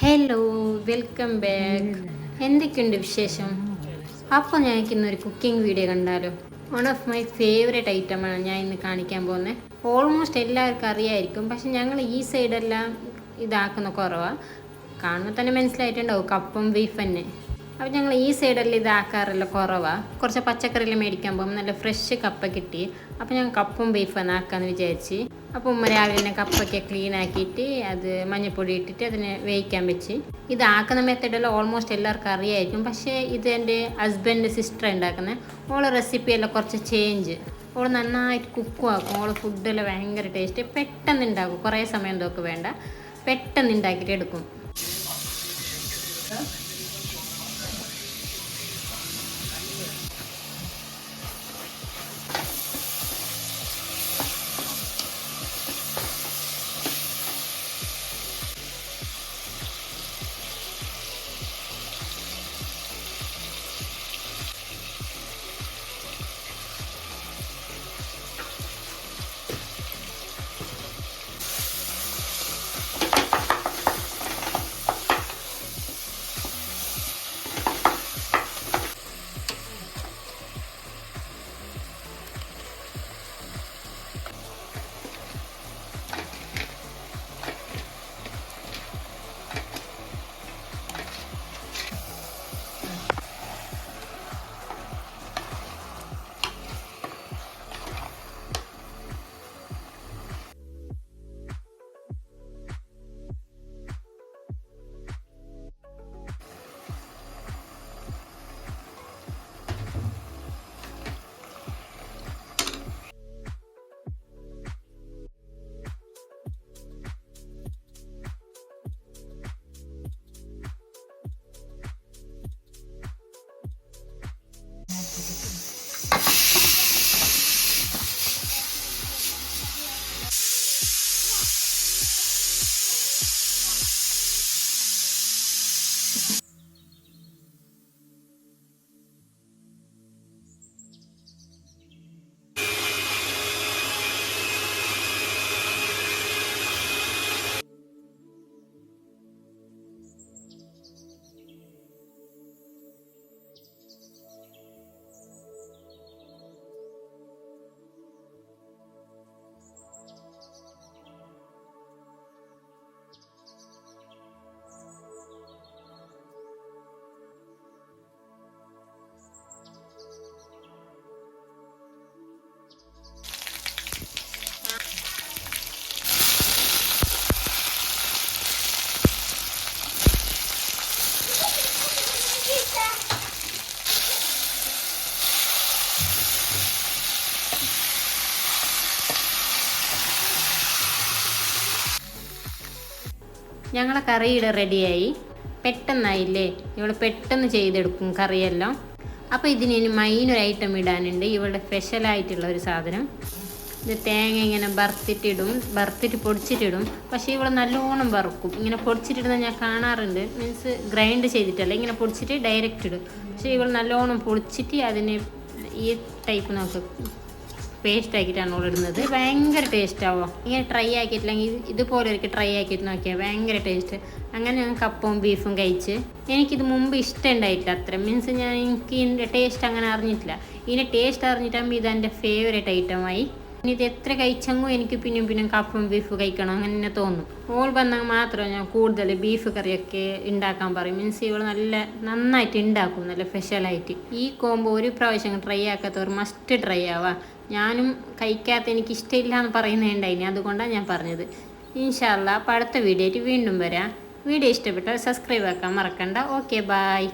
Hello, welcome back. എന്തൊക്കെയുണ്ട് വിശേഷം? അപ്പോൾ ഞാൻ ഇന്നൊരു കുക്കിംഗ് വീഡിയോ കണ്ടാലോ. വൺ ഓഫ് മൈ ഫേവറേറ്റ് ഐറ്റമാണ് ഞാൻ ഇന്ന് കാണിക്കാൻ പോകുന്നത്. ഓൾമോസ്റ്റ് എല്ലാവർക്കും അറിയായിരിക്കും, പക്ഷെ ഞങ്ങൾ ഈ സൈഡെല്ലാം ഇതാക്കുന്ന കുറവാണ്. കാണുമ്പോൾ തന്നെ മനസ്സിലായിട്ടുണ്ടാവും, കപ്പും ബീഫ് തന്നെ. അപ്പോൾ ഞങ്ങൾ ഈ സൈഡെല്ലാം ഇതാക്കാറില്ല, കുറവാണ്. കുറച്ച് പച്ചക്കറിയെല്ലാം മേടിക്കാൻ പോകുമ്പോൾ നല്ല ഫ്രഷ് കപ്പ കിട്ടി. അപ്പോൾ ഞാൻ കപ്പും ബീഫാണ് ആക്കാമെന്ന് വിചാരിച്ച്. അപ്പോൾ ഉമ്മ രാവിലെ തന്നെ കപ്പൊക്കെ ക്ലീൻ ആക്കിയിട്ട് അത് മഞ്ഞൾപ്പൊടി ഇട്ടിട്ട് അതിനെ വേവിക്കാൻ വെച്ച്. ഇതാക്കുന്ന മെത്തേഡെല്ലാം ഓൾമോസ്റ്റ് എല്ലാവർക്കും അറിയായിരിക്കും, പക്ഷേ ഇത് എൻ്റെ ഹസ്ബൻഡ് സിസ്റ്റർ ഉണ്ടാക്കുന്നത്. ഓളെ റെസിപ്പിയെല്ലാം കുറച്ച് ചേഞ്ച്. ഓൾ നന്നായിട്ട് കുക്കും ആക്കും. ഓൾ ഫുഡെല്ലാം ഭയങ്കര ടേസ്റ്റ്. പെട്ടെന്ന് ഉണ്ടാക്കും, കുറേ സമയം എന്തൊക്കെ വേണ്ട, പെട്ടെന്ന് ഉണ്ടാക്കിയിട്ട് എടുക്കും. ഞങ്ങളെ കറി ഇവിടെ റെഡിയായി. പെട്ടെന്നായില്ലേ, ഇവൾ പെട്ടെന്ന് ചെയ്തെടുക്കും കറിയെല്ലാം. അപ്പോൾ ഇതിന് ഇനി മൈനൊരു ഐറ്റം ഇടാനുണ്ട്, ഇവളുടെ സ്പെഷ്യലായിട്ടുള്ള ഒരു സാധനം. ഇത് തേങ്ങ ഇങ്ങനെ വറുത്തിട്ട് പൊടിച്ചിട്ടിടും. പക്ഷേ ഇവൾ നല്ലോണം വറുക്കും. ഇങ്ങനെ പൊടിച്ചിട്ടിടുന്ന ഞാൻ കാണാറുണ്ട്, മീൻസ് ഗ്രൈൻഡ് ചെയ്തിട്ടല്ല, ഇങ്ങനെ പൊടിച്ചിട്ട് ഡയറക്റ്റ് ഇടും. പക്ഷേ ഇവൾ നല്ലോണം പൊടിച്ചിട്ട് അതിന് ഈ ടൈപ്പ് നമുക്ക് പേസ്റ്റ് ആക്കിയിട്ടാണ് നമ്മൾ ഇടുന്നത്. ഭയങ്കര ടേസ്റ്റ് ആവുക. ഇങ്ങനെ ട്രൈ ആക്കിയിട്ടില്ലെങ്കിൽ ഇതുപോലെ ഒരിക്കൽ ട്രൈ ആക്കിയിട്ട് നോക്കിയാൽ ഭയങ്കര ടേസ്റ്റ്. അങ്ങനെ ഞാൻ കപ്പവും ബീഫും കഴിച്ച്. എനിക്കിത് മുമ്പ് ഇഷ്ടം ഉണ്ടായിട്ടില്ല അത്ര, മീൻസ് എനിക്ക് ഇതിൻ്റെ ടേസ്റ്റ് അങ്ങനെ അറിഞ്ഞിട്ടില്ല. ഇതിൻ്റെ ടേസ്റ്റ് അറിഞ്ഞിട്ടാകുമ്പോൾ ഇതെൻ്റെ ഫേവറേറ്റ് ഐറ്റമായി. ഇനി ഇത് എത്ര കഴിച്ചെങ്കിലും എനിക്ക് പിന്നെയും കപ്പും ബീഫ് കഴിക്കണം അങ്ങനെ തോന്നും. ഓൾ വന്നാൽ മാത്രമേ ഞാൻ കൂടുതൽ ബീഫ് കറിയൊക്കെ ഉണ്ടാക്കാൻ പറയും. മീൻസ് ഇവൾ നന്നായിട്ട് ഉണ്ടാക്കും, നല്ല സ്പെഷ്യലായിട്ട്. ഈ കോംബോ ഒരു പ്രാവശ്യം ട്രൈ ആക്കാത്തവർ മസ്റ്റ് ട്രൈ ആവാം. ഞാനും കഴിക്കാത്ത എനിക്ക് ഇഷ്ടമില്ല എന്ന് പറയുന്നുണ്ടായിനി, അതുകൊണ്ടാണ് ഞാൻ പറഞ്ഞത്. ഇൻഷാ അല്ലാഹ് അപ്പോൾ അടുത്ത വീഡിയോ ആയിട്ട് വീണ്ടും വരാം. വീഡിയോ ഇഷ്ടപ്പെട്ടാൽ സബ്സ്ക്രൈബ് ആക്കാൻ മറക്കണ്ട. Okay, bye.